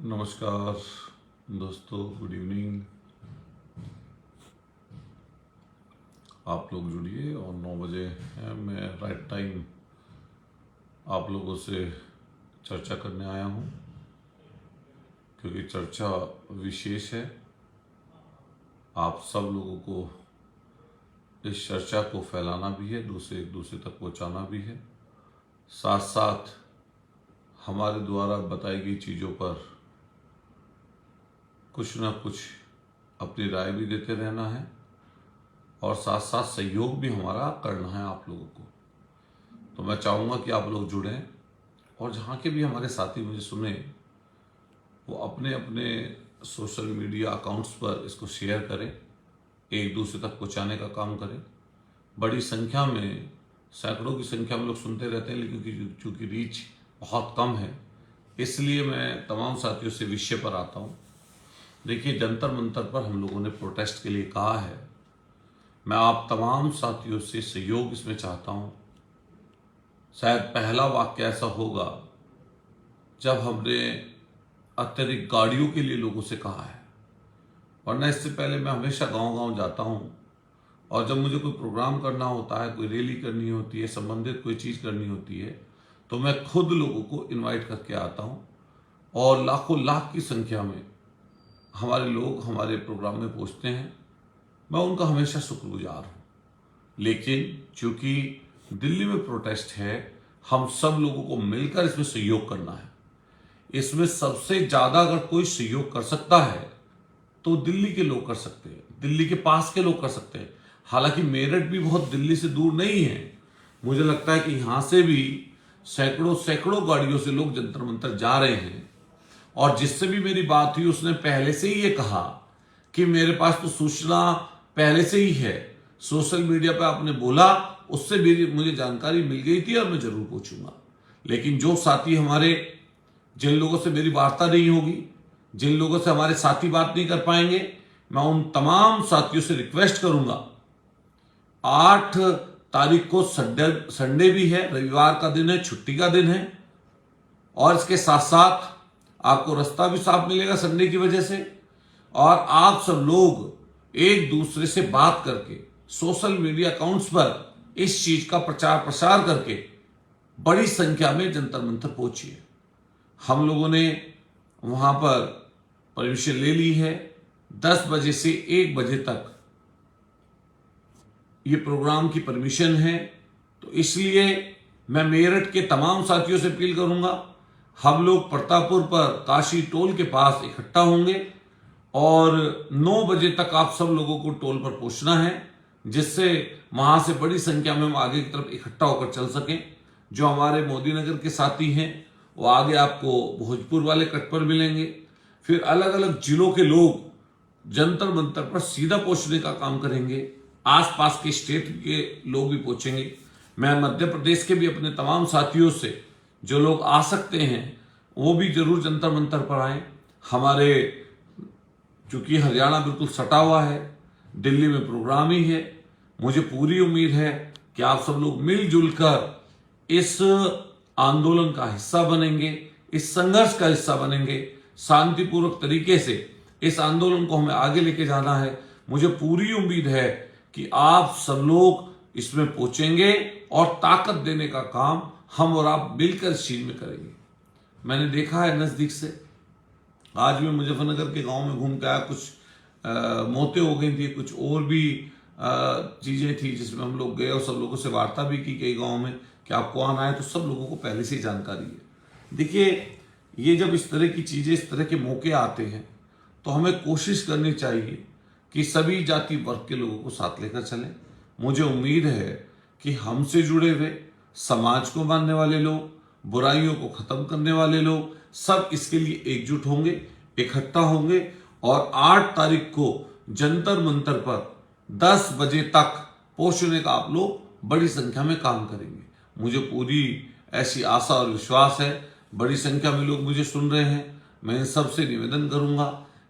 नमस्कार दोस्तों, good evening. आप लोग जुड़िए और 9 बजे है, मैं राइट टाइम आप लोगों से चर्चा करने आया हूँ, क्योंकि चर्चा विशेष है। आप सब लोगों को इस चर्चा को फैलाना भी है, एक दूसरे तक पहुँचाना भी है, साथ साथ हमारे द्वारा बताई गई चीज़ों पर कुछ ना कुछ अपनी राय भी देते रहना है और साथ साथ सहयोग भी हमारा करना है आप लोगों को। तो मैं चाहूँगा कि आप लोग जुड़ें और जहाँ के भी हमारे साथी मुझे सुने वो अपने अपने सोशल मीडिया अकाउंट्स पर इसको शेयर करें, एक दूसरे तक पहुँचाने का काम करें। बड़ी संख्या में, सैकड़ों की संख्या में लोग सुनते रहते हैं, लेकिन चूँकि रीच बहुत कम है, इसलिए मैं तमाम साथियों से विषय पर आता हूँ। देखिए, जंतर मंतर पर हम लोगों ने प्रोटेस्ट के लिए कहा है। मैं आप तमाम साथियों से सहयोग इसमें चाहता हूँ। शायद पहला वाक्य ऐसा होगा जब हमने अत्यधिक गाड़ियों के लिए लोगों से कहा है, वरना इससे पहले मैं हमेशा गांव-गांव जाता हूँ और जब मुझे कोई प्रोग्राम करना होता है, कोई रैली करनी होती है, संबंधित कोई चीज़ करनी होती है, तो मैं खुद लोगों को इनवाइट करके आता हूँ और लाखों लाख की संख्या में हमारे लोग हमारे प्रोग्राम में पहुँचते हैं। मैं उनका हमेशा शुक्रगुजार हूँ। लेकिन चूंकि दिल्ली में प्रोटेस्ट है, हम सब लोगों को मिलकर इसमें सहयोग करना है। इसमें सबसे ज़्यादा अगर कोई सहयोग कर सकता है तो दिल्ली के लोग कर सकते हैं, दिल्ली के पास के लोग कर सकते हैं। हालांकि मेरठ भी बहुत दिल्ली से दूर नहीं है। मुझे लगता है कि यहाँ से भी सैकड़ों सैकड़ों गाड़ियों से लोग जंतर मंतर जा रहे हैं। और जिससे भी मेरी बात हुई उसने पहले से ही ये कहा कि मेरे पास तो सूचना पहले से ही है, सोशल मीडिया पे आपने बोला, उससे भी मुझे जानकारी मिल गई थी और मैं जरूर पूछूंगा। लेकिन जो साथी हमारे, जिन लोगों से मेरी वार्ता नहीं होगी, जिन लोगों से हमारे साथी बात नहीं कर पाएंगे, मैं उन तमाम साथियों से रिक्वेस्ट करूंगा। 8 तारीख को संडे भी है, रविवार का दिन है, छुट्टी का दिन है, और इसके साथ साथ आपको रास्ता भी साफ मिलेगा संडे की वजह से। और आप सब लोग एक दूसरे से बात करके सोशल मीडिया अकाउंट्स पर इस चीज का प्रचार प्रसार करके बड़ी संख्या में जंतर मंतर पहुंचिए। हम लोगों ने वहां पर परमिशन ले ली है। 10 बजे से 1 बजे तक ये प्रोग्राम की परमिशन है। तो इसलिए मैं मेरठ के तमाम साथियों से अपील करूंगा, हम लोग प्रतापपुर पर काशी टोल के पास इकट्ठा होंगे और 9 बजे तक आप सब लोगों को टोल पर पहुंचना है, जिससे वहां से बड़ी संख्या में हम आगे की तरफ इकट्ठा होकर चल सकें। जो हमारे मोदी नगर के साथी हैं वो आगे आपको भोजपुर वाले कट पर मिलेंगे। फिर अलग अलग जिलों के लोग जंतर मंतर पर सीधा पहुंचने का काम करेंगे। आसपास के स्टेट के लोग भी पहुंचेंगे। मैं मध्य प्रदेश के भी अपने तमाम साथियों से, जो लोग आ सकते हैं वो भी जरूर जंतर मंतर पर आए। हमारे चूंकि हरियाणा बिल्कुल सटा हुआ है, दिल्ली में प्रोग्राम ही है, मुझे पूरी उम्मीद है कि आप सब लोग मिलजुल कर इस आंदोलन का हिस्सा बनेंगे, इस संघर्ष का हिस्सा बनेंगे। शांतिपूर्वक तरीके से इस आंदोलन को हमें आगे लेके जाना है। मुझे पूरी उम्मीद है कि आप सब लोग इसमें पहुंचेंगे और ताकत देने का काम हम और आप मिलकर इस चीज में करेंगे। मैंने देखा है नजदीक से, आज मैं मुजफ्फरनगर के गांव में घूम के आया, कुछ मौतें हो गई थी, कुछ और भी चीजें थी जिसमें हम लोग गए और सब लोगों से वार्ता भी की कई गांव में कि आपको आना है। तो सब लोगों को पहले से ही जानकारी है। देखिए, ये जब इस तरह की चीजें, इस तरह के मौके आते हैं तो हमें कोशिश करनी चाहिए कि सभी जाति वर्ग के लोगों को साथ लेकर चलें। मुझे उम्मीद है कि हमसे जुड़े हुए, समाज को मानने वाले लोग, बुराइयों को खत्म करने वाले लोग, सब इसके लिए एकजुट होंगे, इकट्ठा होंगे और 8 तारीख को जंतर मंतर पर 10 बजे तक पहुंचने का आप लोग बड़ी संख्या में काम करेंगे। मुझे पूरी ऐसी आशा और विश्वास है। बड़ी संख्या में लोग मुझे सुन रहे हैं। मैं इन सबसे निवेदन करूंगा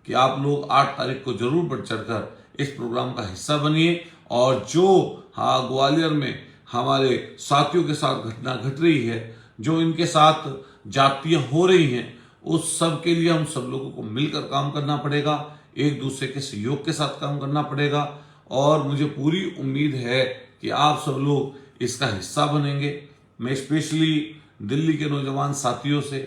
कि आप लोग 8 तारीख को जरूर बढ़ चढ़कर इस प्रोग्राम का हिस्सा बनिए। और जो ग्वालियर में हमारे साथियों के साथ घटना घट रही है, जो इनके साथ जातियां हो रही हैं, उस सब के लिए हम सब लोगों को मिलकर काम करना पड़ेगा, एक दूसरे के सहयोग के साथ काम करना पड़ेगा। और मुझे पूरी उम्मीद है कि आप सब लोग इसका हिस्सा बनेंगे। मैं स्पेशली दिल्ली के नौजवान साथियों से,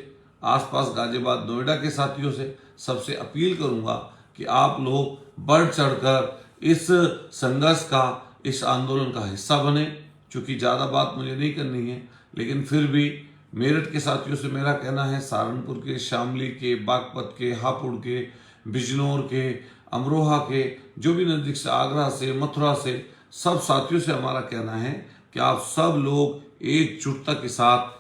आसपास गाजियाबाद नोएडा के साथियों से सबसे अपील करूंगा कि आप लोग बढ़ चढ़कर इस संघर्ष का, इस आंदोलन का हिस्सा बने। चूंकि ज़्यादा बात मुझे नहीं करनी है, लेकिन फिर भी मेरठ के साथियों से मेरा कहना है, सहारनपुर के, शामली के, बागपत के, हापुड़ के, बिजनौर के, अमरोहा के, जो भी नज़दीक से, आगरा से, मथुरा से, सब साथियों से हमारा कहना है कि आप सब लोग एकजुटता के साथ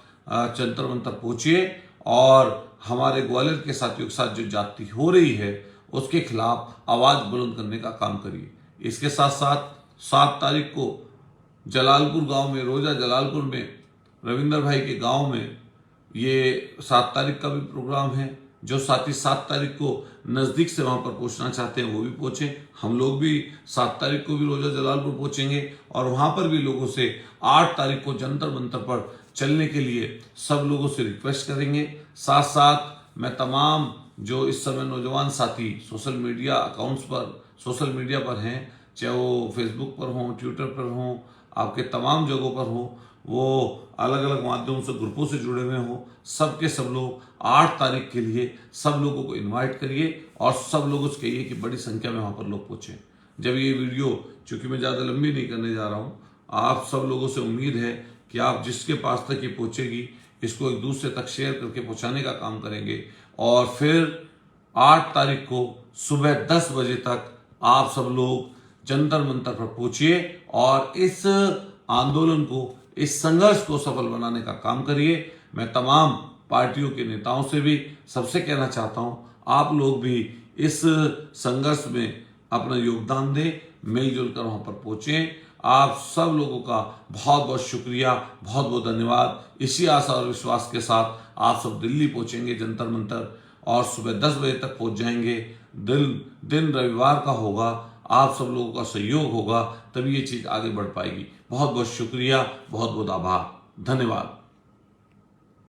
जंतर मंतर पहुंचिए और हमारे ग्वालियर के साथियों के साथ जो जाति हो रही है उसके खिलाफ आवाज़ बुलंद करने का काम करिए। इसके साथ साथ 7 तारीख को जलालपुर गांव में, रोजा जलालपुर में, रविंदर भाई के गांव में ये 7 तारीख का भी प्रोग्राम है। जो साथी 7 तारीख को नज़दीक से वहां पर पहुंचना चाहते हैं वो भी पहुंचे। हम लोग भी 7 तारीख को भी रोजा जलालपुर पहुंचेंगे और वहां पर भी लोगों से 8 तारीख को जंतर मंतर पर चलने के लिए सब लोगों से रिक्वेस्ट करेंगे। साथ साथ मैं तमाम जो इस समय नौजवान साथी सोशल मीडिया अकाउंट्स पर, सोशल मीडिया पर हैं, चाहे वो फेसबुक पर हों, ट्विटर पर हों, आपके तमाम जगहों पर हों, वो अलग अलग माध्यमों से, ग्रुपों से जुड़े हुए हों, सब के सब लोग 8 तारीख के लिए सब लोगों को इनवाइट करिए और सब लोगों से कहिए कि बड़ी संख्या में वहाँ पर लोग पहुँचें। जब ये वीडियो, चूँकि मैं ज़्यादा लंबी नहीं करने जा रहा हूँ, आप सब लोगों से उम्मीद है कि आप जिसके पास तक ये पहुँचेगी इसको एक दूसरे तक शेयर करके पहुँचाने का काम करेंगे। और फिर 8 तारीख को सुबह 10 बजे तक आप सब लोग जंतर मंतर पर पहुंचिए और इस आंदोलन को, इस संघर्ष को सफल बनाने का काम करिए। मैं तमाम पार्टियों के नेताओं से भी सबसे कहना चाहता हूं, आप लोग भी इस संघर्ष में अपना योगदान दें, मिलजुल कर वहां पर पहुंचे। आप सब लोगों का बहुत बहुत शुक्रिया, बहुत बहुत धन्यवाद। इसी आशा और विश्वास के साथ आप सब दिल्ली पहुंचेंगे जंतर मंतर और सुबह 10 बजे तक पहुंच जाएंगे। दिन रविवार का होगा, आप सब लोगों का सहयोग होगा, तभी ये चीज़ आगे बढ़ पाएगी। बहुत बहुत शुक्रिया, बहुत बहुत आभार, धन्यवाद।